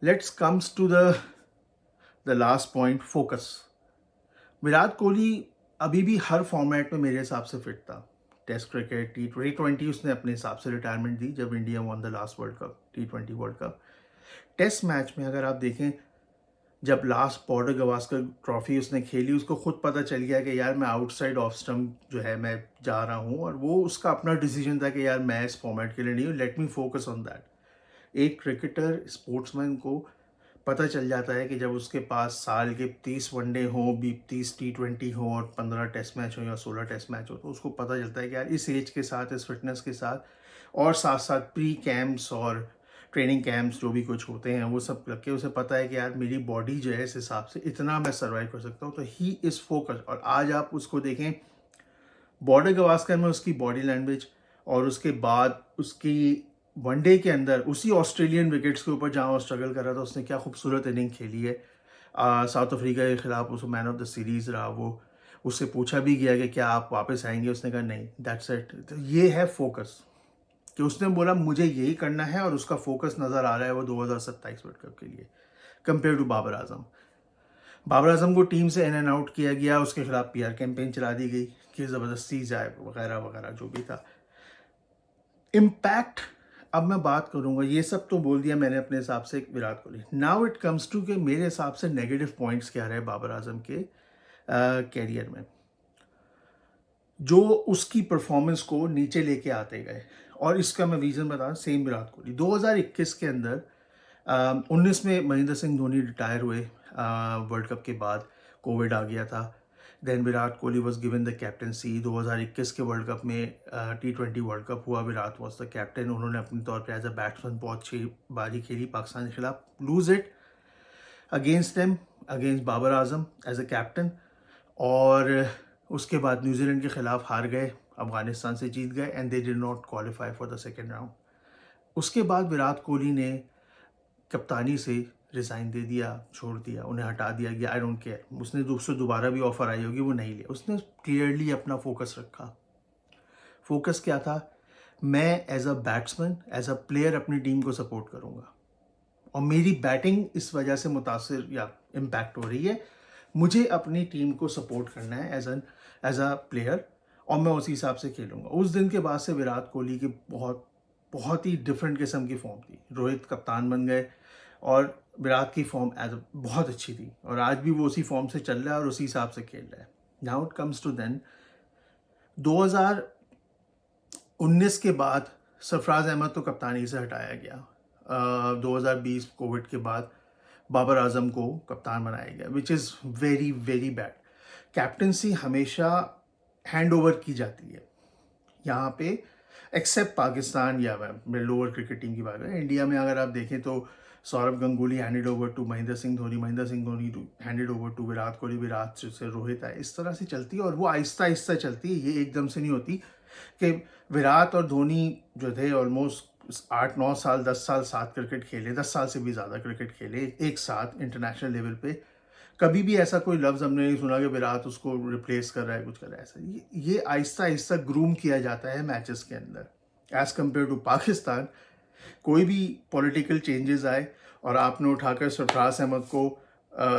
Let's comes to the last point, focus. Virat Kohli अभी भी हर format में मेरे हिसाब से फिट था। टेस्ट क्रिकेट, T20 उसने अपने हिसाब से रिटायरमेंट दी जब India won the last world cup, T20 world cup. Test match में अगर आप देखें, जब लास्ट बॉर्डर गवास्कर ट्रॉफी उसने खेली, उसको खुद पता चल गया कि यार मैं आउटसाइड ऑफ स्टंप जो है मैं जा रहा हूँ, और वो उसका अपना डिसीजन था कि यार मैं इस फॉर्मेट के लिए नहीं हूँ, let me focus on that. एक क्रिकेटर, स्पोर्ट्समैन को पता चल जाता है कि जब उसके पास साल के 30 वनडे हो, 30 T20 हो और 15 टेस्ट मैच हो या 16 टेस्ट मैच हो, तो उसको पता चलता है कि यार इस एज के साथ, इस फिटनेस के साथ और साथ साथ प्री कैंप्स और ट्रेनिंग कैंप्स जो भी कुछ होते हैं वो सब करके उसे पता है कि यार मेरी बॉडी जो है इस हिसाब से इतना मैं सर्वाइव कर सकता हूँ। तो ही इज़ फोकस। और आज आप उसको देखें, बॉर्डर गवास्कर में उसकी बॉडी लैंग्वेज, और उसके बाद उसकी वनडे के अंदर उसी ऑस्ट्रेलियन विकेट्स के ऊपर जहाँ वो स्ट्रगल कर रहा था, उसने क्या खूबसूरत इनिंग खेली है। साउथ अफ्रीका के खिलाफ उसको मैन ऑफ द सीरीज़ रहा वो। उससे पूछा भी गया कि क्या आप वापस आएंगे, उसने कहा नहीं, दैट्स इट। तो ये है फोकस, कि उसने बोला मुझे यही करना है, और उसका फोकस नज़र आ रहा है वो 2027 वर्ल्ड कप के लिए। कंपेयर टू बाबर आजम, बाबर आजम को टीम से इन एंड आउट किया गया, उसके खिलाफ PR कैंपेन चला दी गई कि ज़बरदस्ती जाए वगैरह वगैरह जो भी था। इम्पैक्ट, अब मैं बात करूंगा, ये सब तो बोल दिया मैंने अपने हिसाब से Virat Kohli. Now it comes to कि मेरे हिसाब से नेगेटिव पॉइंट्स क्या रहे बाबर आजम के कैरियर में, जो उसकी परफॉर्मेंस को नीचे लेके आते गए। और इसका मैं रीज़न बता, सेम विराट कोहली 2021 के अंदर 19 में महेंद्र सिंह धोनी रिटायर हुए वर्ल्ड कप के बाद, कोविड आ गया था। Then Virat Kohli was given the captaincy 2021 के वर्ल्ड कप में। T20 वर्ल्ड कप हुआ, विराट वॉज द कैप्टन। उन्होंने अपने तौर पे एज अ बैट्समैन बहुत अच्छी बारी खेली पाकिस्तान के खिलाफ, lose it against them, against Babar Azam as a captain. और उसके बाद न्यूजीलैंड के खिलाफ हार गए, अफगानिस्तान से जीत गए, and they did not qualify for the second round. उसके बाद विराट कोहली ने कप्तानी से रिज़ाइन दे दिया, छोड़ दिया, उन्हें हटा दिया गया, आई डोंट केयर। उसने उससे दोबारा भी ऑफर आई होगी, वो नहीं लिया। उसने क्लियरली अपना फोकस रखा। फोकस क्या था? मैं as a batsman, as a player अपनी टीम को सपोर्ट करूंगा, और मेरी बैटिंग इस वजह से मुतासिर या इम्पैक्ट हो रही है। मुझे अपनी टीम को सपोर्ट करना है एज अ प्लेयर, और मैं उसी हिसाब से खेलूंगा। उस दिन के बाद से विराट कोहली की बहुत बहुत ही डिफरेंट किस्म की फॉर्म थी। रोहित कप्तान बन गए, और विराट की फॉर्म एज बहुत अच्छी थी, और आज भी वो उसी फॉर्म से चल रहा है और उसी हिसाब से खेल रहा है। Now it comes to then 2019 के बाद सरफराज अहमद तो कप्तानी से हटाया गया। 2020 कोविड के बाद बाबर आजम को कप्तान बनाया गया, which is very very bad. Captaincy हमेशा हैंड ओवर की जाती है यहाँ पे, एक्सेप्ट पाकिस्तान या मैं लोअर क्रिकेट टीम की बात करें। इंडिया में अगर आप देखें तो Sourav Ganguly handed over to Mahendra Singh Dhoni, Mahendra Singh Dhoni handed over to Virat Kohli, Virat से रोहित है। इस तरह से चलती है, और वो आहिस्ता आहिस्ता चलती है, ये एकदम से नहीं होती कि विराट और धोनी जो थे ऑलमोस्ट 8-9 साल 10 साल साथ क्रिकेट खेले, 10 साल से भी ज़्यादा क्रिकेट खेले एक साथ इंटरनेशनल लेवल पे। कभी भी ऐसा कोई लफ्ज़ हमने नहीं सुना कि विराट उसको रिप्लेस कर रहा है, कुछ कर रहा है। ऐसा ये आहिस्ता आहिस्ता ग्रूम किया जाता है मैचेस के अंदर। एज़ कम्पेयर टू पाकिस्तान, कोई भी पॉलिटिकल चेंजेस आए और आपने उठाकर सरफराज अहमद को,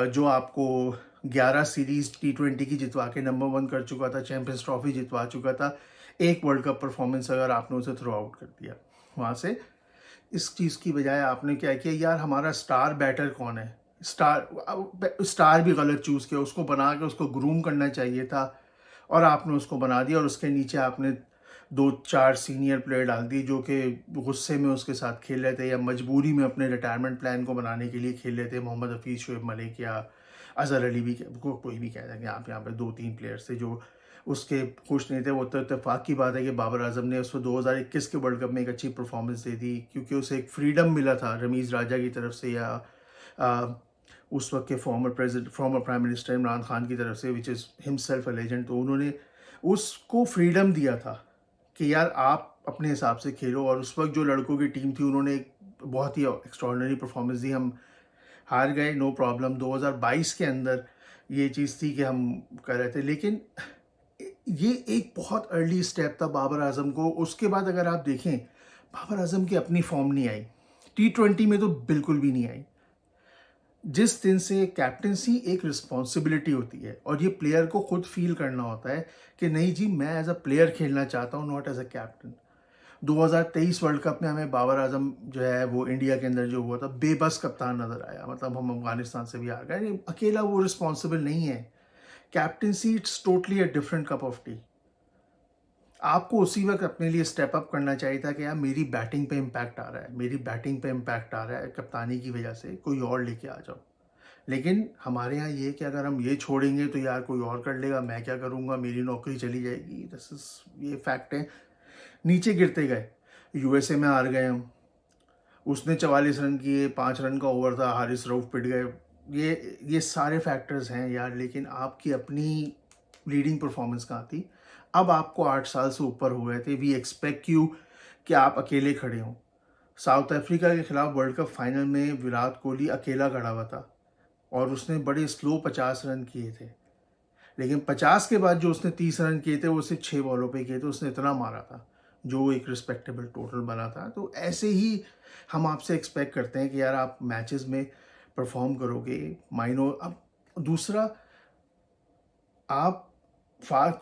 जो आपको 11 सीरीज T20 की जितवा के नंबर 1 कर चुका था, चैंपियंस ट्रॉफी जितवा चुका था, एक वर्ल्ड कप परफॉर्मेंस अगर आपने उसे थ्रो आउट कर दिया वहाँ से, इस चीज़ की बजाय आपने क्या किया, यार हमारा स्टार बैटर कौन है, स्टार भी गलत चूज़ किया, उसको बना के उसको ग्रूम करना चाहिए था, और आपने उसको बना दिया। और उसके नीचे आपने 2-4 सीनियर प्लेयर डाल दिए जो कि गुस्से में उसके साथ खेल रहे थे, या मजबूरी में अपने रिटायरमेंट प्लान को बनाने के लिए खेल रहे थे। मोहम्मद हफीज़, शोएब मलिक या अजहर अली भी, कोई भी कह देंगे आप, यहाँ पे 2-3 प्लेयर्स थे जो उसके खुश नहीं थे। वो तो इत्तेफाक की बात है कि बाबर आजम ने उसको 2021 के वर्ल्ड कप में एक अच्छी परफॉर्मेंस दे दी, क्योंकि उसे एक फ्रीडम मिला था रमीज़ राजा की तरफ से, या उस वक्त के former prime minister Imran Khan की तरफ से, which is himself a legend. तो उन्होंने उसको फ्रीडम दिया था कि यार आप अपने हिसाब से खेलो। और उस वक्त जो लड़कों की टीम थी, उन्होंने एक बहुत ही एक्स्ट्रॉर्डनरी परफॉर्मेंस दी। हम हार गए, नो प्रॉब्लम। 2022 के अंदर ये चीज़ थी कि हम कर रहे थे, लेकिन ये एक बहुत अर्ली स्टेप था बाबर आजम को। उसके बाद अगर आप देखें, बाबर आजम की अपनी फॉर्म नहीं आई, T20 में तो बिल्कुल भी नहीं आई। जिस दिन से कैप्टेंसी एक रिस्पॉन्सिबिलिटी होती है और ये प्लेयर को खुद फील करना होता है कि नहीं जी, मैं एज अ प्लेयर खेलना चाहता हूँ, not as a captain. 2023 world cup में हमें बाबर आजम जो है वो इंडिया के अंदर जो हुआ था, बेबस कप्तान नजर आया। मतलब हम अफगानिस्तान से भी हार गए, अकेला वो रिस्पॉन्सिबल नहीं है। Captaincy it's totally a different cup of T. आपको उसी वक्त अपने लिए स्टेप अप करना चाहिए था कि यार मेरी बैटिंग पे इम्पैक्ट आ रहा है, मेरी बैटिंग पे इम्पैक्ट आ रहा है, कप्तानी की वजह से कोई और लेके आ जाओ। लेकिन हमारे यहाँ ये कि अगर हम ये छोड़ेंगे तो यार कोई और कर लेगा, मैं क्या करूँगा, मेरी नौकरी चली जाएगी। दिस इज ये फैक्ट है। नीचे गिरते गए, यूएसए में हार गए हम। उसने 44 रन किए, 5 रन का ओवर था, हारिस रऊफ पिट गए। ये सारे फैक्टर्स हैं यार, लेकिन आपकी अपनी लीडिंग परफॉर्मेंस कहाँ थी? अब आपको 8 साल से ऊपर हो गए थे, वी एक्सपेक्ट यू कि आप अकेले खड़े हों। साउथ अफ्रीका के खिलाफ वर्ल्ड कप फाइनल में विराट कोहली अकेला खड़ा हुआ था और उसने बड़े स्लो 50 रन किए थे। लेकिन 50 के बाद जो उसने 30 रन किए थे वो सिर्फ 6 बॉलों पे किए थे, उसने इतना मारा था जो एक रिस्पेक्टेबल टोटल बना था। तो ऐसे ही हम आपसे एक्सपेक्ट करते हैं कि यार आप मैचेस में परफॉर्म करोगे। माइनो अब दूसरा, आप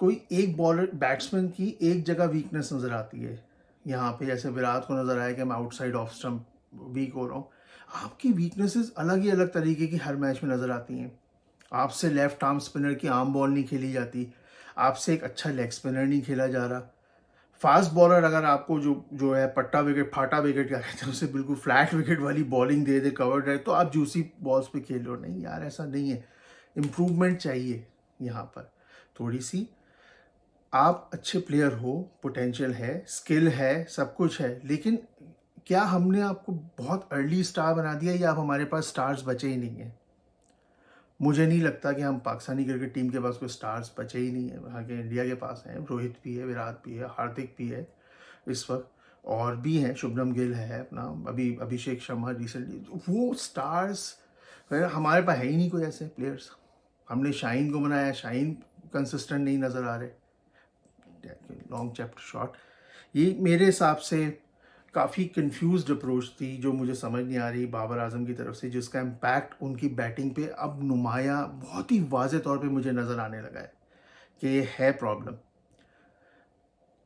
कोई एक बॉलर बैट्समैन की एक जगह वीकनेस नज़र आती है यहाँ पे, जैसे विराट को नज़र आया कि मैं आउटसाइड ऑफ स्टंप वीक हो रहा हूँ। आपकी वीकनेसेस अलग ही अलग तरीके की हर मैच में नज़र आती हैं। आपसे लेफ्ट आर्म स्पिनर की आर्म बॉल नहीं खेली जाती, आपसे एक अच्छा लेग स्पिनर नहीं खेला जा रहा। फास्ट बॉलर अगर आपको जो जो है पट्टा विकेट, फाटा विकेट क्या कहते हैं उसे, बिल्कुल फ्लैट विकेट वाली बॉलिंग दे दे, कवर रहे, तो आप जूसी बॉल्स पे खेल रहे हो। नहीं यार, ऐसा नहीं है। इम्प्रूवमेंट चाहिए यहाँ पर थोड़ी सी। आप अच्छे प्लेयर हो, पोटेंशियल है, स्किल है, सब कुछ है, लेकिन क्या हमने आपको बहुत अर्ली स्टार बना दिया या अब हमारे पास स्टार्स बचे ही नहीं हैं? मुझे नहीं लगता कि हम पाकिस्तानी क्रिकेट टीम के पास कोई स्टार्स बचे ही नहीं है। वहाँ के इंडिया के पास हैं, रोहित भी है, विराट भी है, हार्दिक भी है इस वक्त, और भी हैं, शुभमन गिल है अपना, अभी अभिषेक शर्मा रिसेंटली। वो स्टार्स हमारे पास है ही नहीं कोई ऐसे प्लेयर्स। हमने शाहीन को बनाया, शाहीन कंसिस्टेंट नहीं नज़र आ रहे। लॉन्ग चैप्टर शॉर्ट, ये मेरे हिसाब से काफ़ी कंफ्यूज्ड अप्रोच थी जो मुझे समझ नहीं आ रही बाबर आजम की तरफ से, जिसका इम्पैक्ट उनकी बैटिंग पे अब नुमाया बहुत ही वाज़े तौर पे मुझे नज़र आने लगा है कि ये है प्रॉब्लम।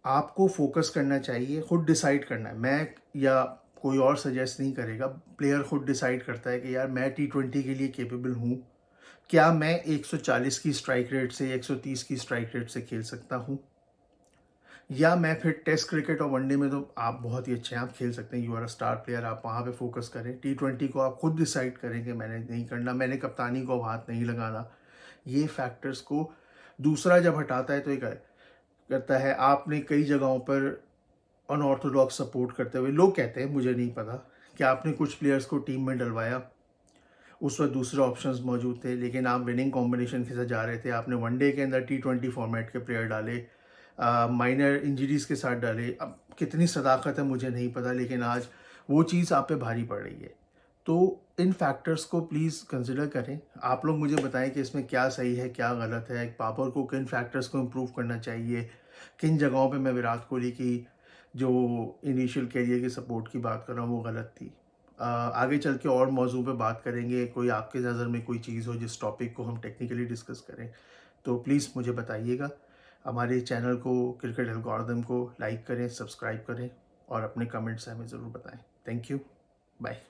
आपको फोकस करना चाहिए, खुद डिसाइड करना है। मैं या कोई और सजेस्ट नहीं करेगा, प्लेयर खुद डिसाइड करता है कि यार मैं T20 के लिए केपेबल हूँ। क्या मैं 140 की स्ट्राइक रेट से, 130 की स्ट्राइक रेट से खेल सकता हूँ, या मैं फिर टेस्ट क्रिकेट और वनडे में तो आप बहुत ही अच्छे हैं, आप खेल सकते हैं, you are a star player, आप वहाँ पे फोकस करें। T20 को आप खुद डिसाइड करें कि मैंने नहीं करना, मैंने कप्तानी को अब हाथ नहीं लगाना। ये फैक्टर्स को दूसरा जब हटाता है तो ये करता है। आपने कई जगहों पर अनऑर्थोडॉक्स सपोर्ट करते हुए, लोग कहते हैं, मुझे नहीं पता, कि आपने कुछ प्लेयर्स को टीम में डलवाया, उस वक्त दूसरे ऑप्शंस मौजूद थे, लेकिन आप विनिंग कॉम्बिनेशन के साथ जा रहे थे। आपने वनडे के अंदर T20 फॉर्मेट के प्लेयर डाले, माइनर इंजरीज के साथ डाले। अब कितनी सदाकत है मुझे नहीं पता, लेकिन आज वो चीज़ आप पे भारी पड़ रही है। तो इन फैक्टर्स को प्लीज़ कंसिडर करें। आप लोग मुझे बताएं कि इसमें क्या सही है, क्या गलत है। बाबर को किन फैक्टर्स को इम्प्रूव करना चाहिए, किन जगहों पे मैं विराट कोहली की जो इनिशियल कैरियर की सपोर्ट की बात कर रहा हूँ वो गलत थी। आगे चल के और मौजू पे बात करेंगे। कोई आपके नज़र में कोई चीज़ हो जिस टॉपिक को हम टेक्निकली डिस्कस करें तो प्लीज़ मुझे बताइएगा। हमारे चैनल को, क्रिकेट एल्गोरिदम को लाइक करें, सब्सक्राइब करें और अपने कमेंट्स हमें ज़रूर बताएं। Thank you, bye.